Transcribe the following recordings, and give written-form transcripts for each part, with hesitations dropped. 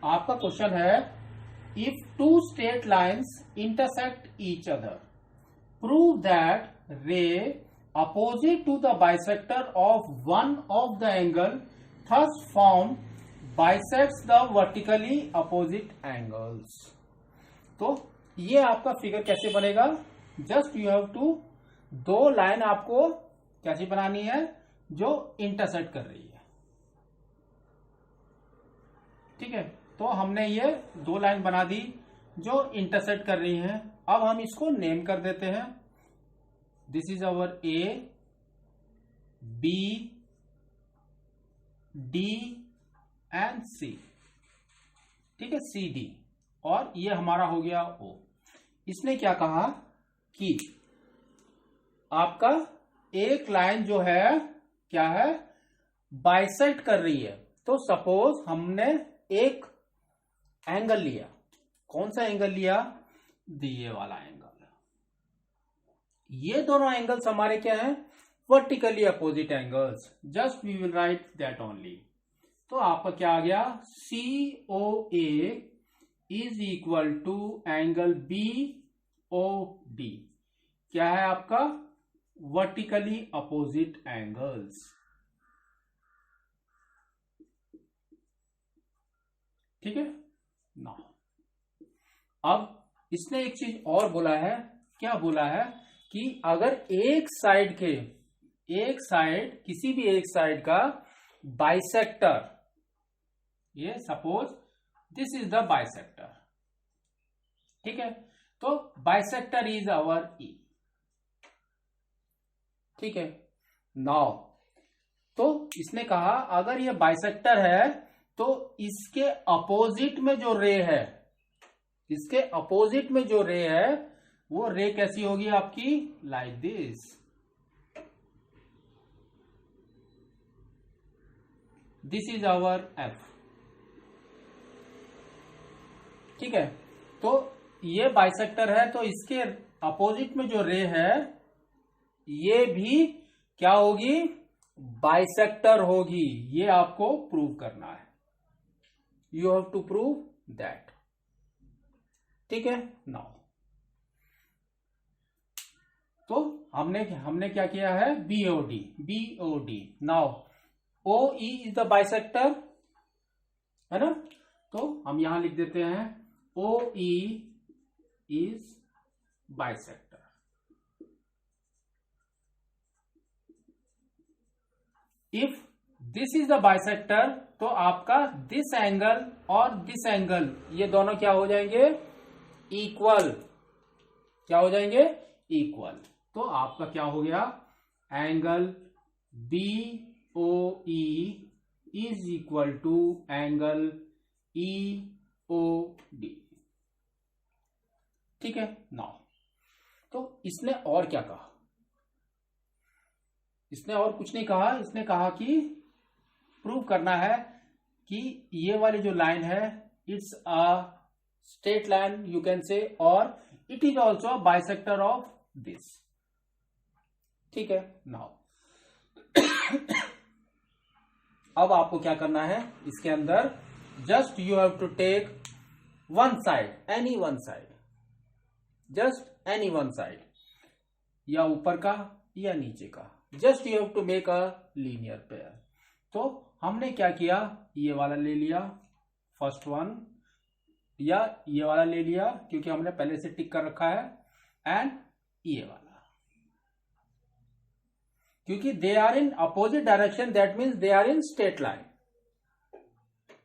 आपका क्वेश्चन है, if two straight lines intersect each other, prove that ray opposite to the bisector of one of the angle thus form bisects the vertically opposite angles. तो ये आपका figure कैसे बनेगा? Just you have to, दो line आपको कैसी बनानी है जो इंटरसेक्ट कर रही है। ठीक है, तो हमने ये दो लाइन बना दी जो इंटरसेक्ट कर रही हैं। अब हम इसको नेम कर देते हैं। This is our A, B, D and C. ठीक है, सी डी, और ये हमारा हो गया ओ। इसने क्या कहा कि आपका एक लाइन जो है क्या है, बाइसेक्ट कर रही है। तो सपोज हमने एक एंगल लिया, कौन सा एंगल लिया? दिए वाला एंगल। ये दोनों एंगल्स हमारे क्या हैं? Vertically opposite angles. Just we will write that only. तो आपका क्या आ गया? C O A is equal to angle B O D. क्या है आपका? Vertically opposite angles. ठीक है ना। अब इसने एक चीज और बोला है। क्या बोला है? कि अगर एक साइड किसी भी एक साइड का बाइसेक्टर, ये suppose this is the bisector. ठीक है, तो बाइसेक्टर इज आवर ई। ठीक है, नाउ तो इसने कहा अगर ये बाइसेक्टर है तो इसके अपोजिट में जो रे है, इसके अपोजिट में जो रे है वो रे कैसी होगी आपकी? Like this. This is our F. ठीक है, तो ये बाइसेक्टर है तो इसके अपोजिट में जो रे है ये भी क्या होगी? बाइसेक्टर होगी। ये आपको प्रूव करना है। You have to prove that. ठीक है, नाउ तो हमने क्या किया है? B O D. Now O E is the bisector, है ना। तो हम यहां लिख देते हैं O E is bisector. If this is the bisector तो आपका दिस एंगल और दिस एंगल ये दोनों क्या हो जाएंगे? इक्वल। क्या हो जाएंगे? इक्वल। तो आपका क्या हो गया? Angle B O E is equal to angle E O D. ठीक है, नाउ तो इसने और क्या कहा? इसने और कुछ नहीं कहा। इसने कहा कि प्रूव करना है कि ये वाली जो लाइन है it's a straight line you can say, और it is also a bisector of this. ठीक है, नाउ अब आपको क्या करना है? इसके अंदर just you have to take one side, any one side, just any one side, या ऊपर का या नीचे का। Just you have to make a linear pair. तो हमने क्या किया? ये वाला ले लिया फर्स्ट वन, या ये वाला ले लिया क्योंकि हमने पहले से टिक कर रखा है, एंड ये वाला, क्योंकि they are in opposite direction, that means they are in straight line.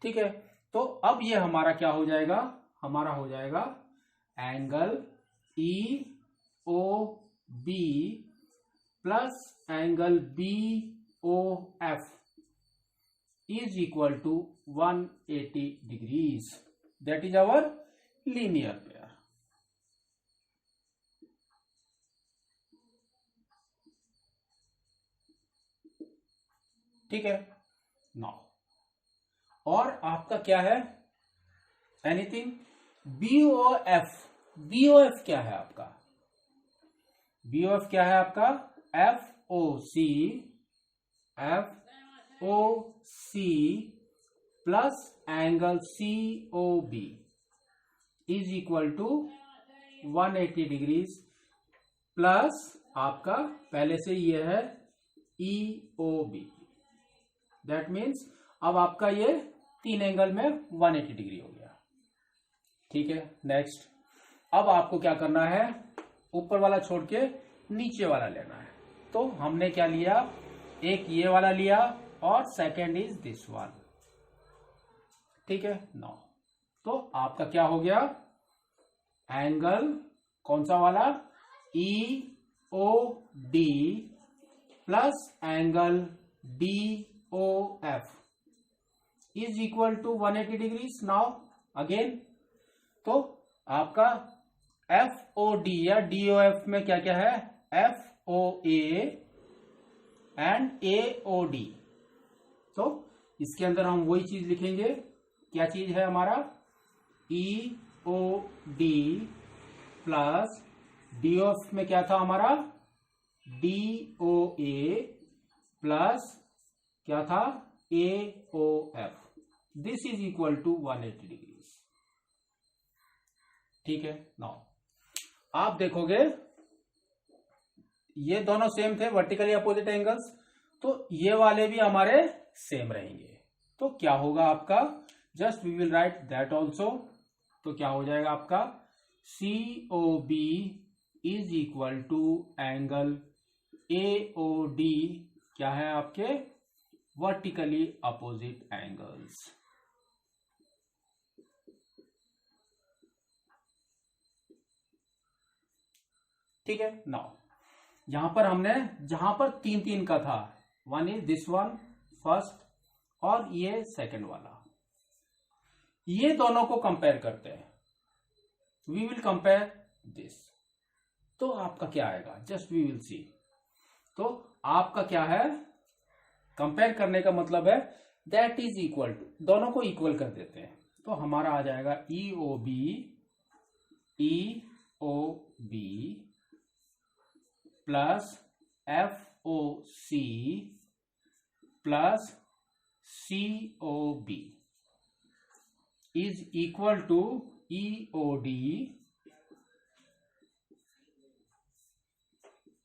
ठीक है, तो अब ये हमारा क्या हो जाएगा? हमारा हो जाएगा angle E O B plus angle B O F is equal to 180 degrees. That is our linear pair. ठीक है, नाउ और आपका क्या है? एनीथिंग बीओएफ। बीओएफ क्या है आपका? बीओएफ क्या है आपका? F O C plus angle C O B is equal to 180 degrees plus आपका पहले से ये है E O B. That means अब आपका ये 3 एंगल में 180 डिग्री हो गया। ठीक है, नेक्स्ट अब आपको क्या करना है, ऊपर वाला छोड़ के नीचे वाला लेना है। तो हमने क्या लिया, एक ये वाला लिया और सेकेंड इज दिस वन। ठीक है, नाउ तो आपका क्या हो गया, एंगल कौन सा वाला, E O D plus angle D O F is equal to 180 degrees. Now again तो आपका एफ ओ डी या डी ओ एफ में क्या क्या है, F O A and A O D. तो इसके अंदर हम वही चीज लिखेंगे, क्या चीज है हमारा, E O D plus D O F में क्या था हमारा, डी ओ ए प्लस क्या था, A O F. This is equal to 180 degrees. ठीक है, नाउ आप देखोगे ये दोनों सेम थे, वर्टिकली अपोजिट एंगल्स, तो ये वाले भी हमारे सेम रहेंगे। तो क्या होगा आपका, just we will write that also. तो क्या हो जाएगा आपका, C O B is equal to angle A O D, क्या है आपके, वर्टिकली अपोजिट एंगल्स। ठीक है, नाउ यहां पर हमने जहां पर 3-3 का था, one is this one first और ये सेकंड वाला, ये दोनों को कंपेयर करते हैं। We will compare this. तो आपका क्या आएगा, जस्ट वी विल सी। तो आपका क्या है, कंपेयर करने का मतलब है दैट इज इक्वल टू, दोनों को इक्वल कर देते हैं। तो हमारा आ जाएगा E O B plus F O C plus C O B is equal to E O D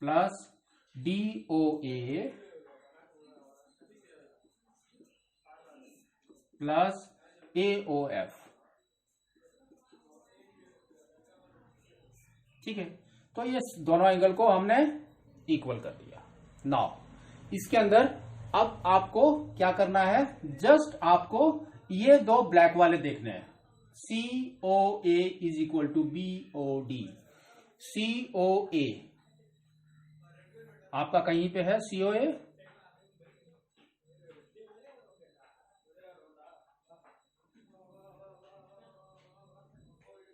plus D O A plus A O F. ठीक है, तो ये दोनों एंगल को हमने इक्वल कर दिया। नाउ इसके अंदर अब आपको क्या करना है, जस्ट आपको ये दो ब्लैक वाले देखने हैं, C O A is equal to B O D. C O A आपका कहीं पे है, C O A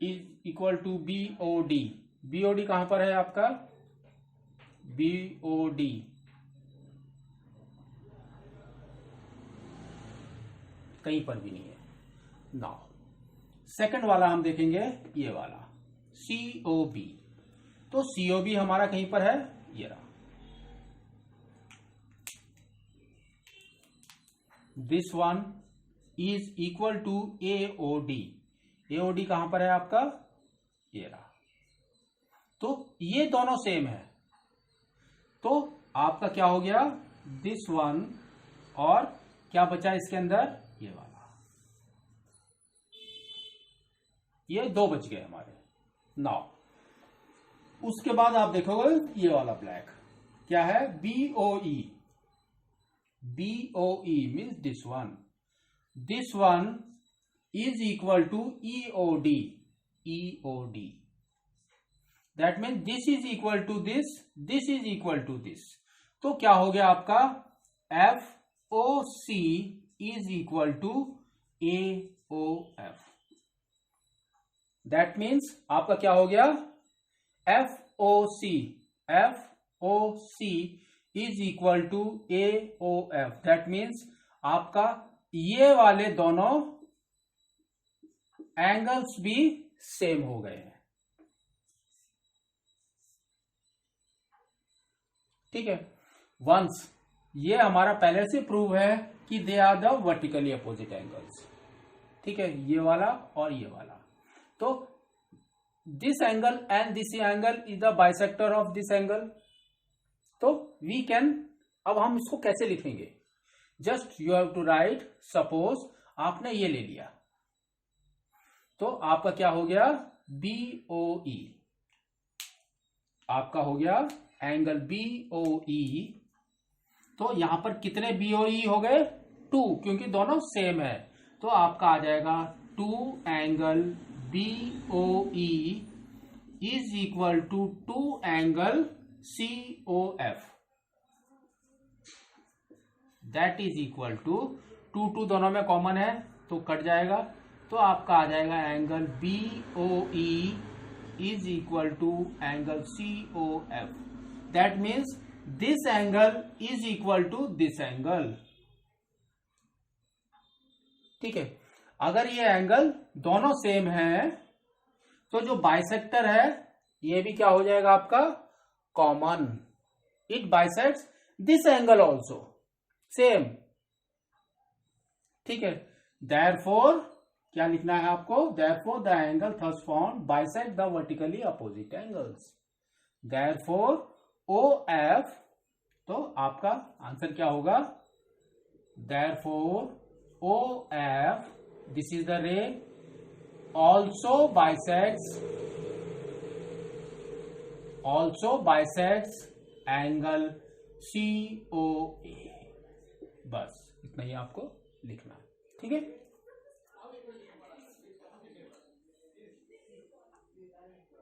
is equal to B O D. B O D कहां पर है आपका, बी ओ डी कहीं पर भी नहीं है। नाउ सेकंड वाला हम देखेंगे, ये वाला सी ओ बी। तो सी ओ बी हमारा कहीं पर है, ये रहा, this one is equal to A O D. A O D कहां पर है आपका, ये रहा। तो ये दोनों सेम है, तो आपका क्या हो गया, दिस वन, और क्या बचा इसके अंदर, ये वाला, ये दो बच गए हमारे। नाउ उसके बाद आप देखोगे ये वाला ब्लैक क्या है, B O E. B O E means this one is equal to E O D. E O D that means this is equal to this is equal to this. तो क्या हो गया आपका, F O C is equal to A O F. That means आपका क्या हो गया, F O C is equal to A O F. That means आपका ये वाले दोनों एंगल्स भी सेम हो गए हैं। ठीक है, वंस ये हमारा पहले से प्रूव है कि they are the vertically opposite angles. ठीक है, ये वाला और ये वाला। तो this angle and this angle is the bisector of this angle. तो वी कैन, अब हम इसको कैसे लिखेंगे? Just you have to write, suppose आपने ये ले लिया, तो आपका क्या हो गया? BOE आपका हो गया एंगल BOE। तो यहां पर कितने BOE हो गए? 2, क्योंकि दोनों सेम है। तो आपका आ जाएगा 2 angle BOE is equal to 2 angle COF, that is equal to 2 दोनों में कॉमन है तो कट जाएगा। तो आपका आ जाएगा angle BOE is equal to angle COF. That means this angle is equal to this angle. ठीक है, अगर ये एंगल दोनों सेम है तो जो बाइसेक्टर है ये भी क्या हो जाएगा आपका? Common. It bisects this angle also same. ठीक है, देयरफॉर क्या लिखना है आपको? Therefore the angle thus found bisect the vertically opposite angles. Therefore OF, तो आपका आंसर क्या होगा? Therefore OF, this is the रे, ऑल्सो बाइसेक्ट्स एंगल COA। बस इतना ही आपको लिखना है। ठीक है।